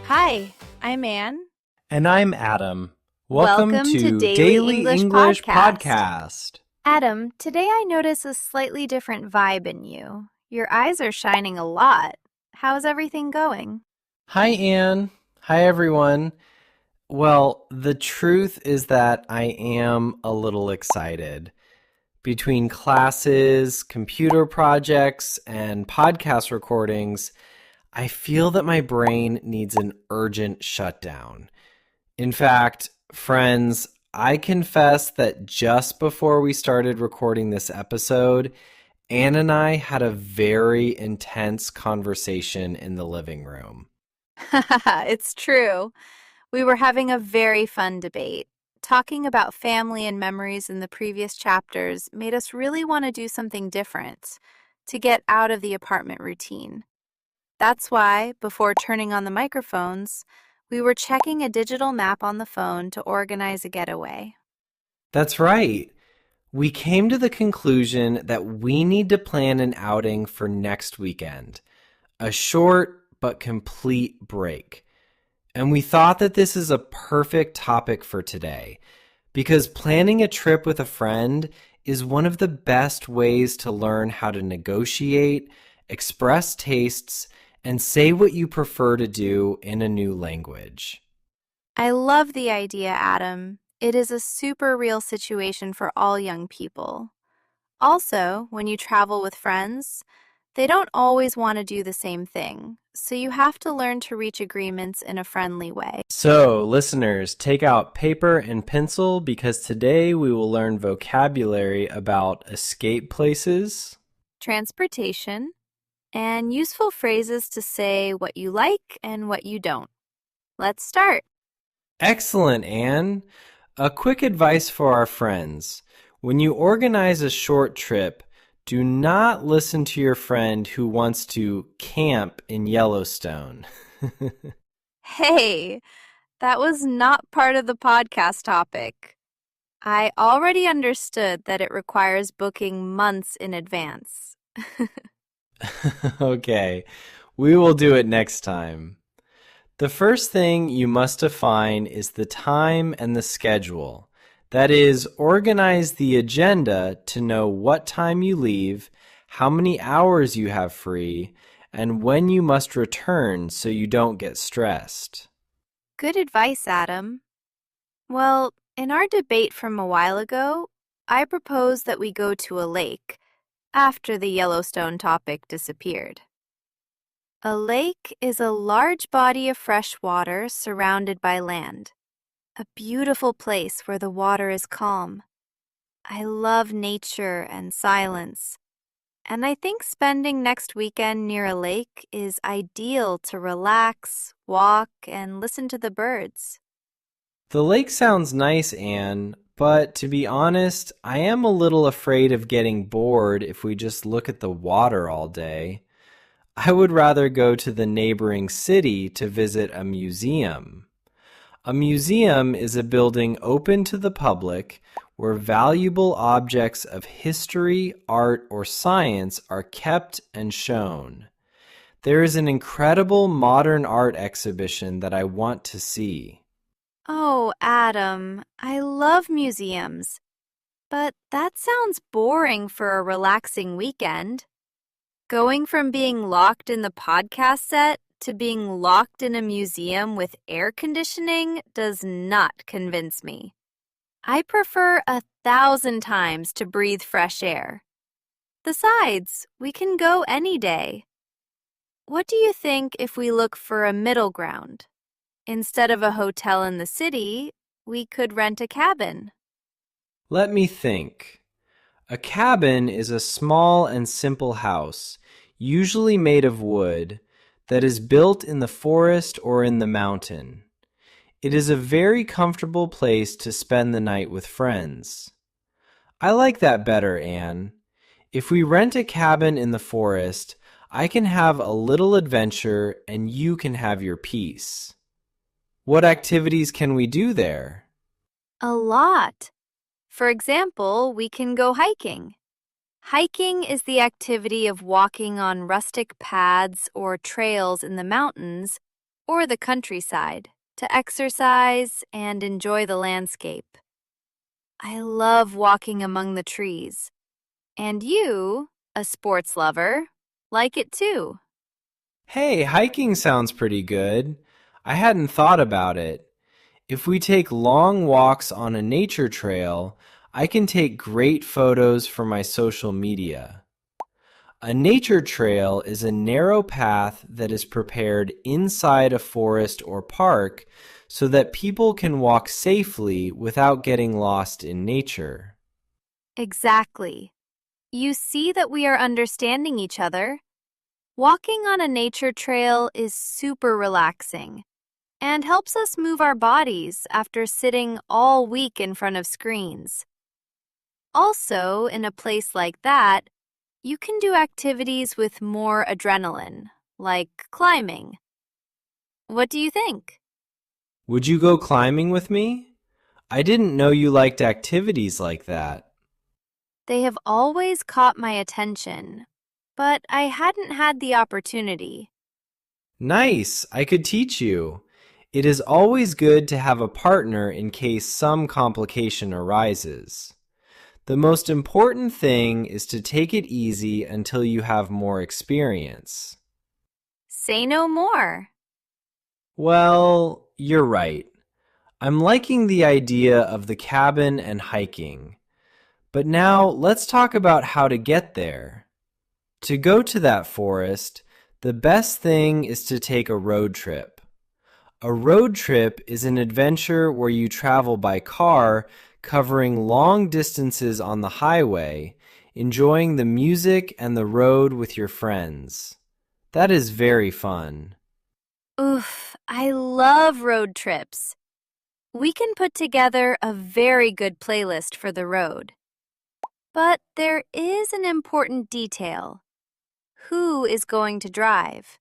Hi, I'm Anne. And I'm Adam. Welcome to to Daily English Podcast. Podcast. Adam, today I notice a slightly different vibe in you. Your eyes are shining a lot. How's everything going? Hi, Anne. Hi, everyone. Well, the truth is that I am a little excited. Between classes, computer projects, and podcast recordings, I feel that my brain needs an urgent shutdown. In fact, friends, I confess that just before we started recording this episode, Anne and I had a very intense conversation in the living room. It's true. We were having a very fun debate. Talking about family and memories in the previous chapters made us really want to do something different, to get out of the apartment routine. That's why, before turning on the microphones, we were checking a digital map on the phone to organize a getaway. That's right. We came to the conclusion that we need to plan an outing for next weekend, a short but complete break. And we thought that this is a perfect topic for today, because planning a trip with a friend is one of the best ways to learn how to negotiate, express tastes, and say what you prefer to do in a new language. I love the idea, Adam. It is a super real situation for all young people. Also, when you travel with friends, they don't always want to do the same thing, so you have to learn to reach agreements in a friendly way. So, listeners, take out paper and pencil because today we will learn vocabulary about escape places, Transportation, and useful phrases to say what you like and what you don't. Let's start. Excellent, Anne. A quick advice for our friends. When you organize a short trip, do not listen to your friend who wants to camp in Yellowstone. Hey, that was not part of the podcast topic. I already understood that it requires booking months in advance. Okay, we will do it next time. The first thing you must define is the time and the schedule. That is, organize the agenda to know what time you leave, how many hours you have free, and when you must return so you don't get stressed. Good advice, Adam. Well, in our debate from a while ago, I proposed that we go to a lake after the Yellowstone topic disappeared. A lake is a large body of fresh water surrounded by land. A beautiful place where the water is calm. I love nature and silence, and I think spending next weekend near a lake is ideal to relax, walk, and listen to the birds. The lake sounds nice, Anne, but to be honest, I am a little afraid of getting bored if we just look at the water all day. I would rather go to the neighboring city to visit a museum. A museum is a building open to the public where valuable objects of history, art, or science are kept and shown. There is an incredible modern art exhibition that I want to see. Oh, Adam, I love museums, but that sounds boring for a relaxing weekend. Going from being locked in the podcast set to being locked in a museum with air conditioning does not convince me. I prefer 1,000 times to breathe fresh air. Besides, we can go any day. What do you think if we look for a middle ground? Instead of a hotel in the city, we could rent a cabin. Let me think. A cabin is a small and simple house, usually made of wood, that is built in the forest or in the mountain. It is a very comfortable place to spend the night with friends. I like that better, Anne. If we rent a cabin in the forest, I can have a little adventure and you can have your peace. What activities can we do there? A lot. For example, we can go hiking. Hiking is the activity of walking on rustic paths or trails in the mountains or the countryside to exercise and enjoy the landscape. I love walking among the trees. And you, a sports lover, like it too. Hey, hiking sounds pretty good. I hadn't thought about it. If we take long walks on a nature trail, I can take great photos for my social media. A nature trail is a narrow path that is prepared inside a forest or park so that people can walk safely without getting lost in nature. Exactly. You see that we are understanding each other. Walking on a nature trail is super relaxing and helps us move our bodies after sitting all week in front of screens. Also, in a place like that, you can do activities with more adrenaline, like climbing. What do you think? Would you go climbing with me? I didn't know you liked activities like that. They have always caught my attention, but I hadn't had the opportunity. Nice, I could teach you. It is always good to have a partner in case some complication arises. The most important thing is to take it easy until you have more experience. Say no more. Well, you're right. I'm liking the idea of the cabin and hiking. But now let's talk about how to get there. To go to that forest, the best thing is to take a road trip. A road trip is an adventure where you travel by car, covering long distances on the highway, enjoying the music and the road with your friends. That is very fun. Oof, I love road trips. We can put together a very good playlist for the road. But there is an important detail. Who is going to drive?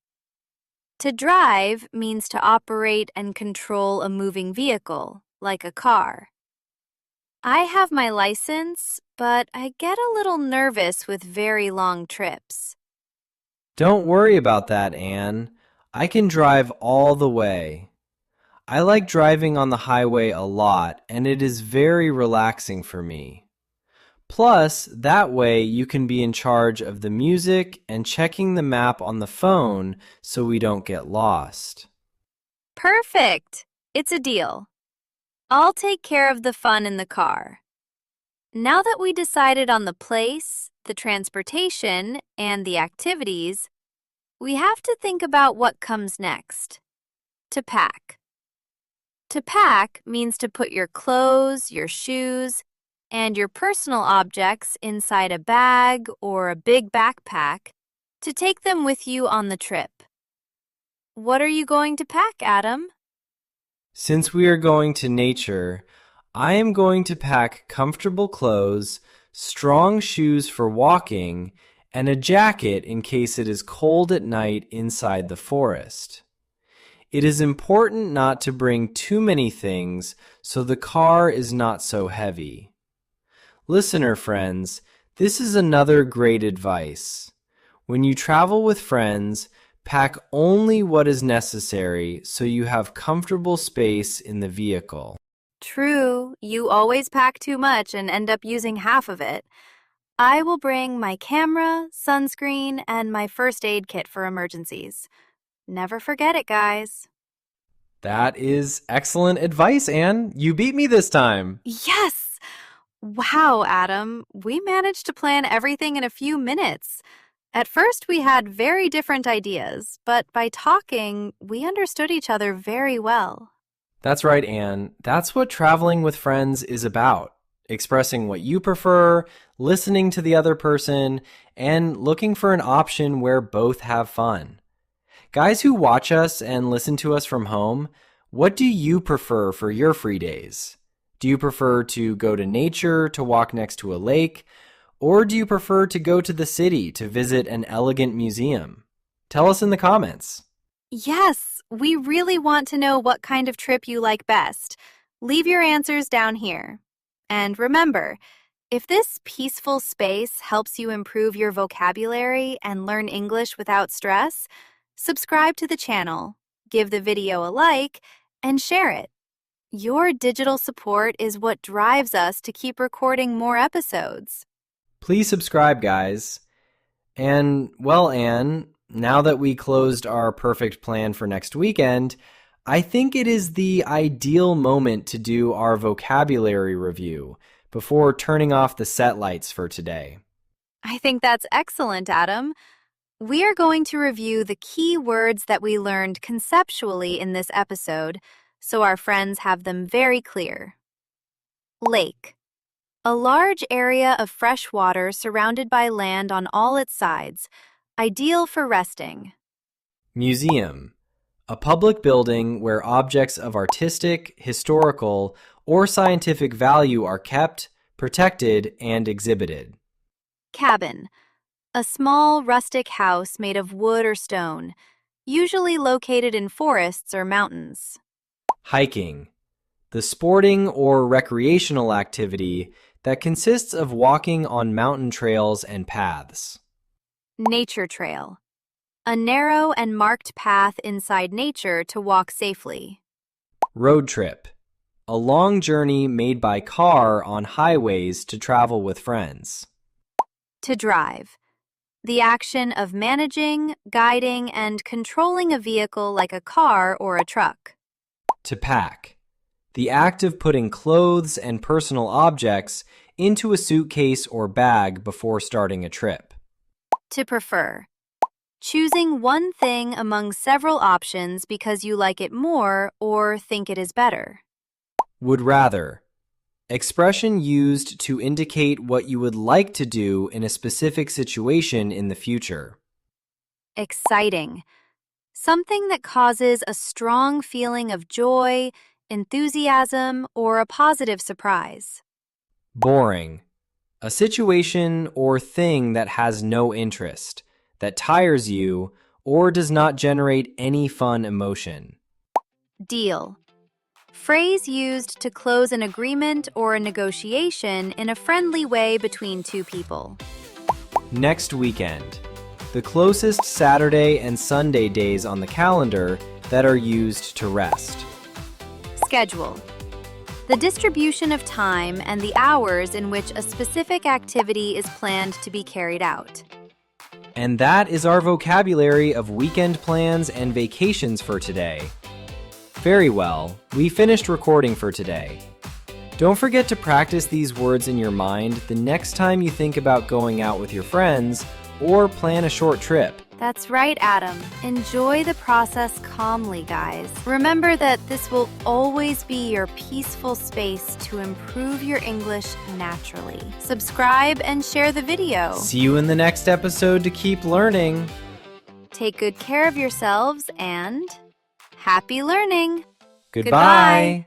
To drive means to operate and control a moving vehicle, like a car. I have my license, but I get a little nervous with very long trips. Don't worry about that, Anne. I can drive all the way. I like driving on the highway a lot, and it is very relaxing for me. Plus, that way you can be in charge of the music and checking the map on the phone so we don't get lost. Perfect! It's a deal. I'll take care of the fun in the car. Now that we decided on the place, the transportation, and the activities, we have to think about what comes next. To pack. To pack means to put your clothes, your shoes, and your personal objects inside a bag or a big backpack to take them with you on the trip. What are you going to pack, Adam? Since we are going to nature, I am going to pack comfortable clothes, strong shoes for walking, and a jacket in case it is cold at night inside the forest. It is important not to bring too many things so the car is not so heavy. Listener friends, this is another great advice. When you travel with friends, pack only what is necessary so you have comfortable space in the vehicle. True, you always pack too much and end up using half of it. I will bring my camera, sunscreen, and my first aid kit for emergencies. Never forget it, guys. That is excellent advice, Anne. You beat me this time. Yes! Wow, Adam, we managed to plan everything in a few minutes. At first, we had very different ideas, but by talking, we understood each other very well. That's right, Anne. That's what traveling with friends is about. Expressing what you prefer, listening to the other person, and looking for an option where both have fun. Guys who watch us and listen to us from home, what do you prefer for your free days? Do you prefer to go to nature to walk next to a lake? Or do you prefer to go to the city to visit an elegant museum? Tell us in the comments. Yes, we really want to know what kind of trip you like best. Leave your answers down here. And remember, if this peaceful space helps you improve your vocabulary and learn English without stress, subscribe to the channel. give the video a like, and share it. Your digital support is what drives us to keep recording more episodes. Please subscribe, guys. And, well, Anne, now that we closed our perfect plan for next weekend, I think it is the ideal moment to do our vocabulary review before turning off the set lights for today. I think that's excellent, Adam. We are going to review the key words that we learned conceptually in this episode, so our friends have them very clear. Lake. A large area of fresh water surrounded by land on all its sides, ideal for resting. Museum. A public building where objects of artistic, historical, or scientific value are kept, protected, and exhibited. Cabin. A small, rustic house made of wood or stone, usually located in forests or mountains. Hiking. The sporting or recreational activity that consists of walking on mountain trails and paths. Nature trail. A narrow and marked path inside nature to walk safely. Road trip. A long journey made by car on highways to travel with friends. To drive. The action of managing, guiding, and controlling a vehicle like a car or a truck. To pack. The act of putting clothes and personal objects into a suitcase or bag before starting a trip. To prefer. Choosing one thing among several options because you like it more or think it is better. Would rather. Expression used to indicate what you would like to do in a specific situation in the future. Exciting. Something that causes a strong feeling of joy, enthusiasm, or a positive surprise. Boring. A situation or thing that has no interest, that tires you, or does not generate any fun emotion. Deal. Phrase used to close an agreement or a negotiation in a friendly way between two people. Next weekend. The closest Saturday and Sunday days on the calendar that are used to rest. Schedule. The distribution of time and the hours in which a specific activity is planned to be carried out. And that is our vocabulary of weekend plans and vacations for today. Very well, we finished recording for today. Don't forget to practice these words in your mind the next time you think about going out with your friends or plan a short trip. That's right, Adam. Enjoy the process calmly, guys. Remember that this will always be your peaceful space to improve your English naturally. Subscribe and share the video. See you in the next episode to keep learning. Take good care of yourselves and happy learning. Goodbye.